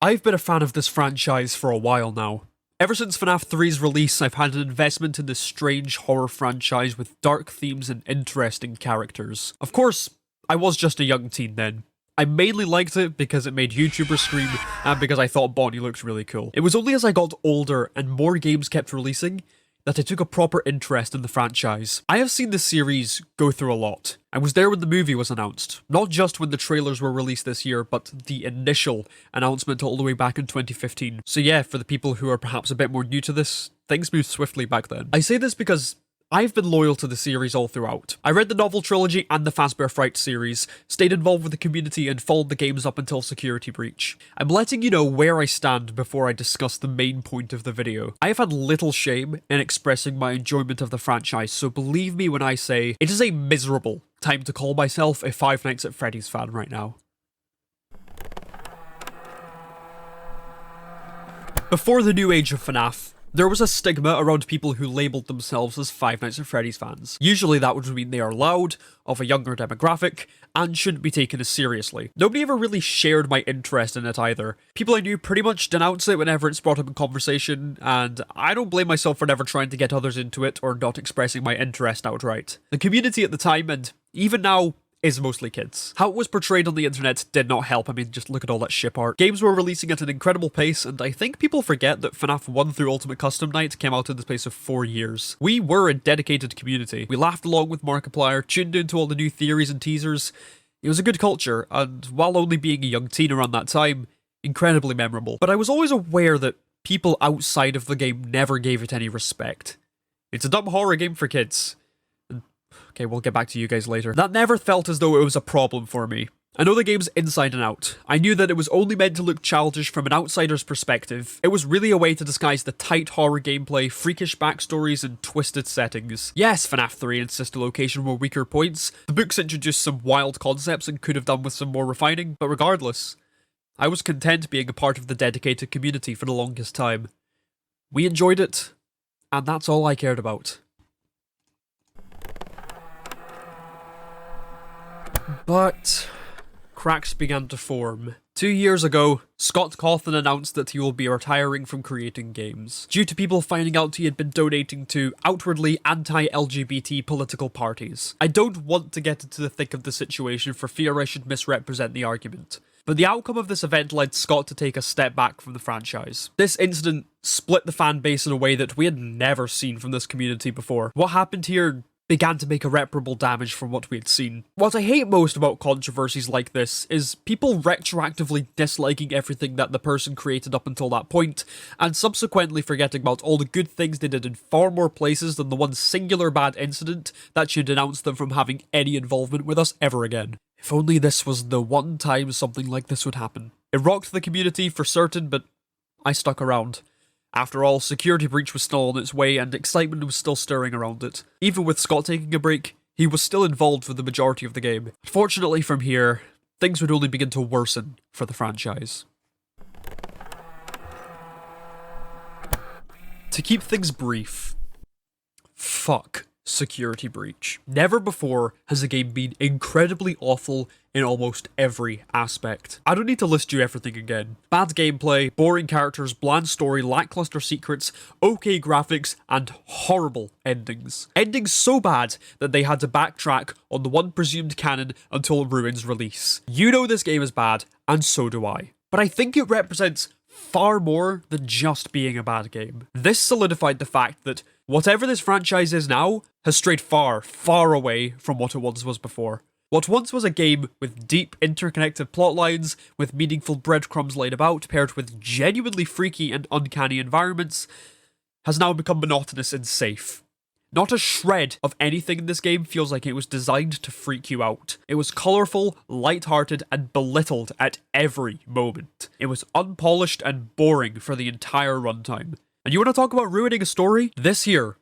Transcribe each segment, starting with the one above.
I've been a fan of this franchise for a while now. Ever since FNAF 3's release, I've had an investment in this strange horror franchise with dark themes and interesting characters. Of course, I was just a young teen then. I mainly liked it because it made YouTubers scream and because I thought Bonnie looked really cool. It was only as I got older and more games kept releasing that I took a proper interest in the franchise. I have seen this series go through a lot. I was there when the movie was announced. Not just when the trailers were released this year, but the initial announcement all the way back in 2015. So yeah, for the people who are perhaps a bit more new to this, things moved swiftly back then. I say this because I've been loyal to the series all throughout. I read the novel trilogy and the Fazbear Fright series, stayed involved with the community and followed the games up until Security Breach. I'm letting you know where I stand before I discuss the main point of the video. I have had little shame in expressing my enjoyment of the franchise, so believe me when I say it is a miserable time to call myself a Five Nights at Freddy's fan right now. Before the new age of FNAF, there was a stigma around people who labelled themselves as Five Nights at Freddy's fans. Usually that would mean they are loud, of a younger demographic, and shouldn't be taken as seriously. Nobody ever really shared my interest in it either. People I knew pretty much denounce it whenever it's brought up in conversation, and I don't blame myself for never trying to get others into it or not expressing my interest outright. The community at the time, and even now, is mostly kids. How it was portrayed on the internet did not help. I mean, just look at all that ship art. Games were releasing at an incredible pace, and I think people forget that FNAF 1 through Ultimate Custom Night came out in the space of 4 years. We were a dedicated community. We laughed along with Markiplier, tuned into all the new theories and teasers. It was a good culture, and while only being a young teen around that time, incredibly memorable. But I was always aware that people outside of the game never gave it any respect. It's a dumb horror game for kids. Okay, we'll get back to you guys later. That never felt as though it was a problem for me. I know the game's inside and out. I knew that it was only meant to look childish from an outsider's perspective. It was really a way to disguise the tight horror gameplay, freakish backstories, and twisted settings. Yes, FNAF 3 and Sister Location were weaker points. The books introduced some wild concepts and could have done with some more refining, but regardless, I was content being a part of the dedicated community for the longest time. We enjoyed it, and that's all I cared about. But cracks began to form. 2 years ago, Scott Cawthon announced that he will be retiring from creating games, due to people finding out he had been donating to outwardly anti-LGBT political parties. I don't want to get into the thick of the situation for fear I should misrepresent the argument, but the outcome of this event led Scott to take a step back from the franchise. This incident split the fan base in a way that we had never seen from this community before. What happened here began to make irreparable damage from what we had seen. What I hate most about controversies like this is people retroactively disliking everything that the person created up until that point, and subsequently forgetting about all the good things they did in far more places than the one singular bad incident that should denounce them from having any involvement with us ever again. If only this was the one time something like this would happen. It rocked the community for certain, but I stuck around. After all, Security Breach was still on its way and excitement was still stirring around it. Even with Scott taking a break, he was still involved with the majority of the game. Fortunately from here, things would only begin to worsen for the franchise. To keep things brief, fuck Security Breach. Never before has a game been incredibly awful in almost every aspect. I don't need to list you everything again. Bad gameplay, boring characters, bland story, lackluster secrets, okay graphics, and horrible endings. Endings so bad that they had to backtrack on the one presumed canon until Ruin's release. You know this game is bad, and so do I. But I think it represents far more than just being a bad game. This solidified the fact that whatever this franchise is now has strayed far, far away from what it once was before. What once was a game with deep interconnected plotlines, with meaningful breadcrumbs laid about, paired with genuinely freaky and uncanny environments, has now become monotonous and safe. Not a shred of anything in this game feels like it was designed to freak you out. It was colourful, light-hearted, and belittled at every moment. It was unpolished and boring for the entire runtime. And you want to talk about ruining a story? This here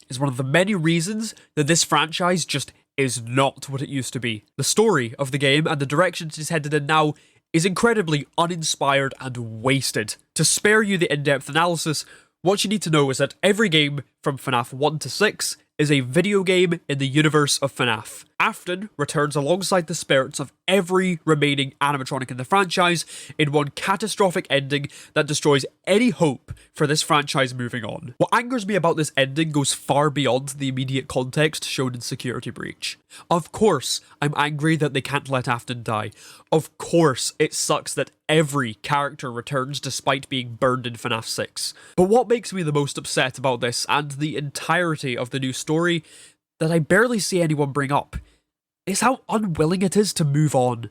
is one of the many reasons that this franchise just is not what it used to be. The story of the game and the direction it is headed in now is incredibly uninspired and wasted. To spare you the in-depth analysis, what you need to know is that every game from FNAF 1 to 6 is a video game in the universe of FNAF. Afton returns alongside the spirits of every remaining animatronic in the franchise in one catastrophic ending that destroys any hope for this franchise moving on. What angers me about this ending goes far beyond the immediate context shown in Security Breach. Of course, I'm angry that they can't let Afton die. Of course, it sucks that every character returns despite being burned in FNAF 6. But what makes me the most upset about this and the entirety of the new story that I barely see anyone bring up is how unwilling it is to move on.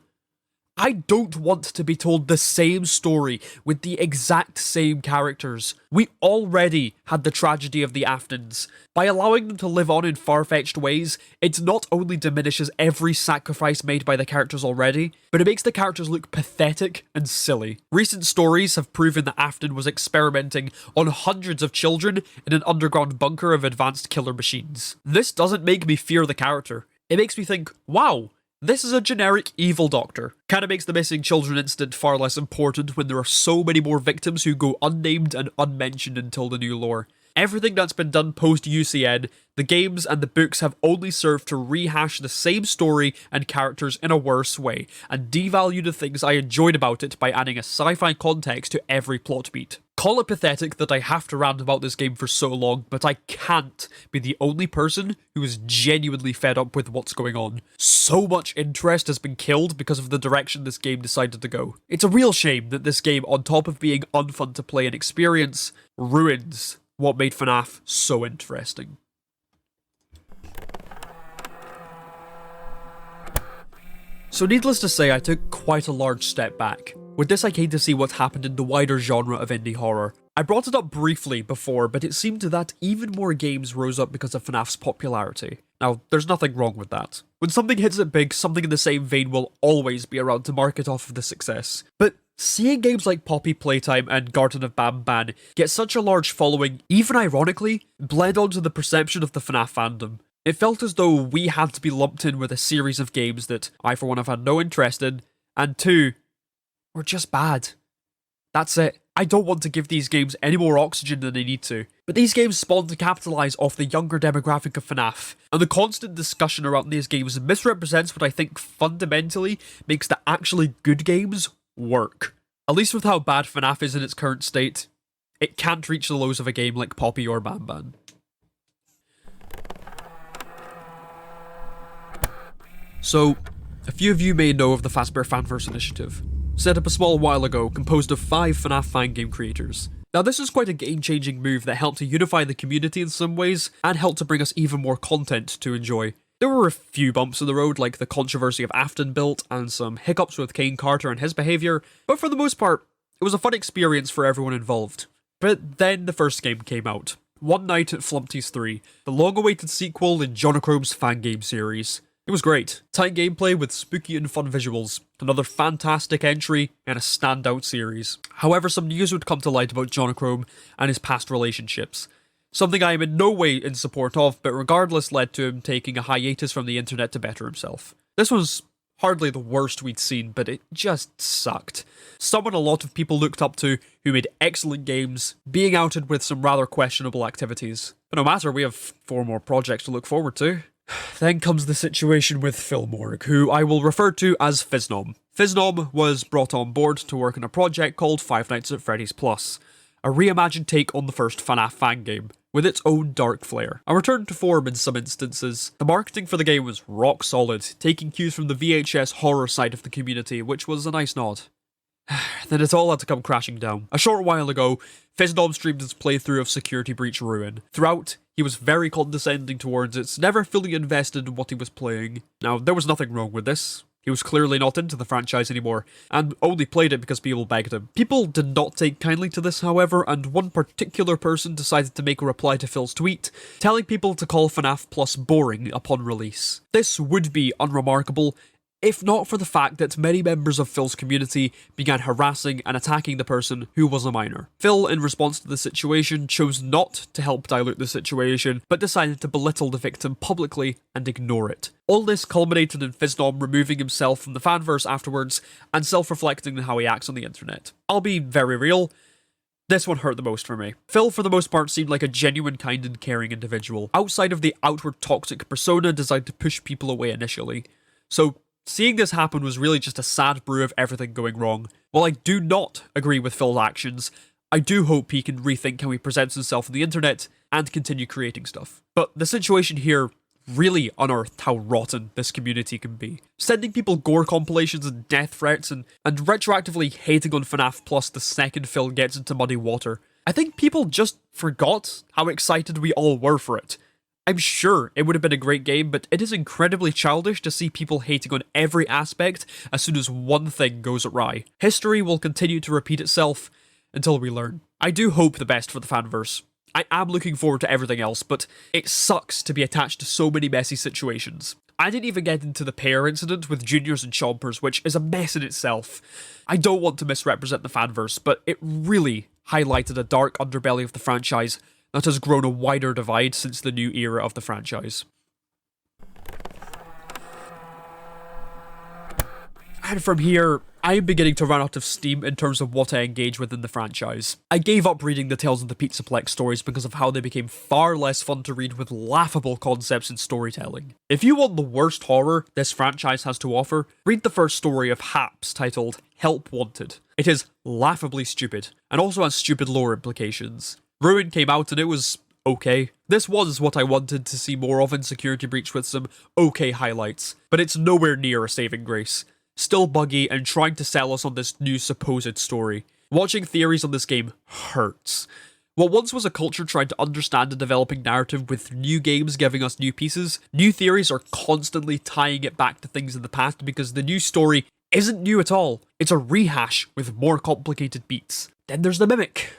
I don't want to be told the same story with the exact same characters. We already had the tragedy of the Aftons. By allowing them to live on in far-fetched ways, it not only diminishes every sacrifice made by the characters already, but it makes the characters look pathetic and silly. Recent stories have proven that Afton was experimenting on hundreds of children in an underground bunker of advanced killer machines. This doesn't make me fear the character. It makes me think, wow, this is a generic evil doctor. Kinda makes the missing children incident far less important when there are so many more victims who go unnamed and unmentioned until the new lore. Everything that's been done post-UCN, the games and the books have only served to rehash the same story and characters in a worse way, and devalue the things I enjoyed about it by adding a sci-fi context to every plot beat. Call it pathetic that I have to rant about this game for so long, but I can't be the only person who is genuinely fed up with what's going on. So much interest has been killed because of the direction this game decided to go. It's a real shame that this game, on top of being unfun to play and experience, ruins what made FNAF so interesting. So needless to say, I took quite a large step back. With this I came to see what happened in the wider genre of indie horror. I brought it up briefly before, but it seemed that even more games rose up because of FNAF's popularity. Now, there's nothing wrong with that. When something hits it big, something in the same vein will always be around to market off of the success. But seeing games like Poppy Playtime and Garden of Banban get such a large following, even ironically, bled onto the perception of the FNAF fandom. It felt as though we had to be lumped in with a series of games that I for one have had no interest in, and two, were just bad. That's it. I don't want to give these games any more oxygen than they need to. But these games spawned to capitalise off the younger demographic of FNAF, and the constant discussion around these games misrepresents what I think fundamentally makes the actually good games work. At least with how bad FNAF is in its current state, it can't reach the lows of a game like Poppy or Banban. So, a few of you may know of the Fazbear Fanverse initiative, set up a small while ago, composed of 5 FNAF fan game creators. Now this is quite a game-changing move that helped to unify the community in some ways, and helped to bring us even more content to enjoy. There were a few bumps in the road, like the controversy of Afton built, and some hiccups with Kane Carter and his behaviour, but for the most part, it was a fun experience for everyone involved. But then the first game came out. One Night at Flumpty's 3, the long-awaited sequel in Jonochrome's fan game series. It was great. Tight gameplay with spooky and fun visuals. Another fantastic entry in a standout series. However, some news would come to light about Jonochrome and his past relationships. Something I am in no way in support of, but regardless led to him taking a hiatus from the internet to better himself. This was hardly the worst we'd seen, but it just sucked. Someone a lot of people looked up to, who made excellent games, being outed with some rather questionable activities. But no matter, we have 4 more projects to look forward to. Then comes the situation with Phil Morg, who I will refer to as Fiznom. Fiznom was brought on board to work on a project called Five Nights at Freddy's Plus, a reimagined take on the first FNAF fan game, with its own dark flair. A return to form in some instances. The marketing for the game was rock solid, taking cues from the VHS horror side of the community, which was a nice nod. Then it all had to come crashing down. A short while ago, Fiznom streamed his playthrough of Security Breach Ruin. Throughout, he was very condescending towards it, never fully invested in what he was playing. Now, there was nothing wrong with this. He was clearly not into the franchise anymore, and only played it because people begged him. People did not take kindly to this, however, and one particular person decided to make a reply to Phil's tweet, telling people to call FNAF Plus boring upon release. This would be unremarkable, if not for the fact that many members of Phil's community began harassing and attacking the person who was a minor. Phil, in response to the situation, chose not to help dilute the situation, but decided to belittle the victim publicly and ignore it. All this culminated in Fiznom removing himself from the fanverse afterwards, and self-reflecting on how he acts on the internet. I'll be very real, this one hurt the most for me. Phil, for the most part, seemed like a genuine, kind and caring individual, outside of the outward toxic persona designed to push people away initially. So, Seeing this happen was really just a sad brew of everything going wrong. While I do not agree with Phil's actions, I do hope he can rethink how he presents himself on the internet and continue creating stuff. But the situation here really unearthed how rotten this community can be. Sending people gore compilations and death threats and retroactively hating on FNAF Plus the second Phil gets into muddy water. I think people just forgot how excited we all were for it. I'm sure it would have been a great game, but it is incredibly childish to see people hating on every aspect as soon as one thing goes awry. History will continue to repeat itself until we learn. I do hope the best for the fanverse. I am looking forward to everything else, but it sucks to be attached to so many messy situations. I didn't even get into the pair incident with Juniors and Chompers, which is a mess in itself. I don't want to misrepresent the fanverse, but it really highlighted a dark underbelly of the franchise that has grown a wider divide since the new era of the franchise. And from here, I am beginning to run out of steam in terms of what I engage with in the franchise. I gave up reading the Tales of the Pizzaplex stories because of how they became far less fun to read with laughable concepts and storytelling. If you want the worst horror this franchise has to offer, read the first story of Haps titled Help Wanted. It is laughably stupid, and also has stupid lore implications. Ruin came out and it was okay. This was what I wanted to see more of in Security Breach with some okay highlights, but it's nowhere near a saving grace. Still buggy and trying to sell us on this new supposed story. Watching theories on this game hurts. What once was a culture trying to understand a developing narrative with new games giving us new pieces, new theories are constantly tying it back to things in the past because the new story isn't new at all. It's a rehash with more complicated beats. Then there's the Mimic.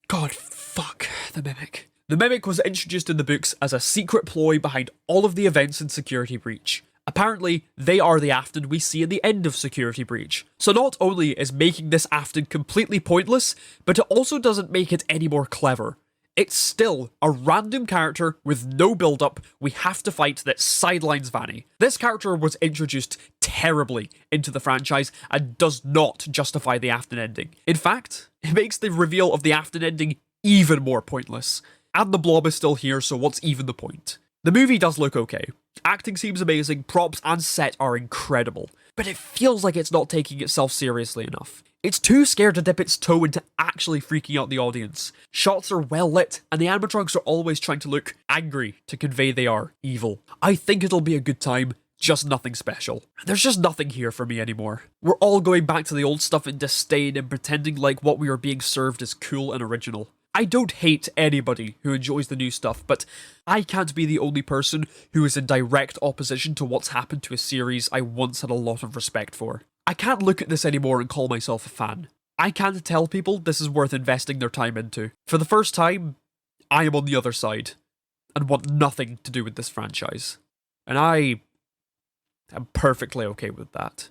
God, fuck the Mimic. The Mimic was introduced in the books as a secret ploy behind all of the events in Security Breach. Apparently, they are the Afton we see at the end of Security Breach. So not only is making this Afton completely pointless, but it also doesn't make it any more clever. It's still a random character with no build-up we have to fight that sidelines Vanny. This character was introduced terribly into the franchise and does not justify the Afton ending. In fact, it makes the reveal of the Afton ending even more pointless. And the Blob is still here, so what's even the point? The movie does look okay. Acting seems amazing, props and set are incredible, but it feels like it's not taking itself seriously enough. It's too scared to dip its toe into actually freaking out the audience. Shots are well lit, and the animatronics are always trying to look angry to convey they are evil. I think it'll be a good time, just nothing special. There's just nothing here for me anymore. We're all going back to the old stuff in disdain and pretending like what we are being served is cool and original. I don't hate anybody who enjoys the new stuff, but I can't be the only person who is in direct opposition to what's happened to a series I once had a lot of respect for. I can't look at this anymore and call myself a fan. I can't tell people this is worth investing their time into. For the first time, I am on the other side, and want nothing to do with this franchise. And I am perfectly okay with that.